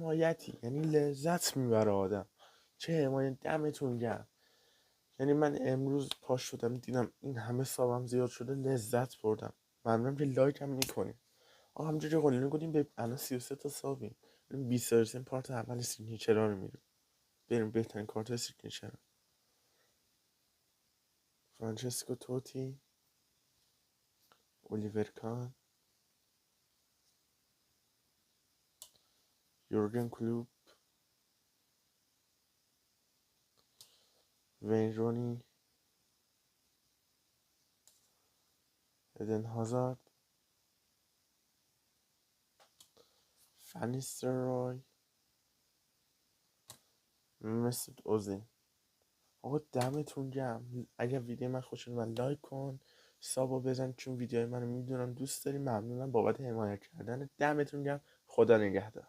حمایتی، یعنی لذت میبره آدم. چه حمایت، دمتون گرم. یعنی من امروز پاش شدم دیدم این همه سابم زیاد شده، لذت بردم. ممنونم که لایک هم میکنیم. آقا همجوری قلونی کنیم به الان 33 تا سابیم. 20 پارت اول سیگنیچرا رو میریم، بریم بهترین کارت سیگنیچر. فرانچسکو توتی، الیور کان، یورگن کلوپ، وین رونی، ادن هازارد، فنیستروی، مسعود اوزیل. آقا دمتون گرم. اگر ویدیو من خوش اومد لایک کن، سابو بزن، چون ویدیوهای منو میدونم دوست داری. ممنونم بابت حمایت کردن. دمتون گرم. خدا نگهدار.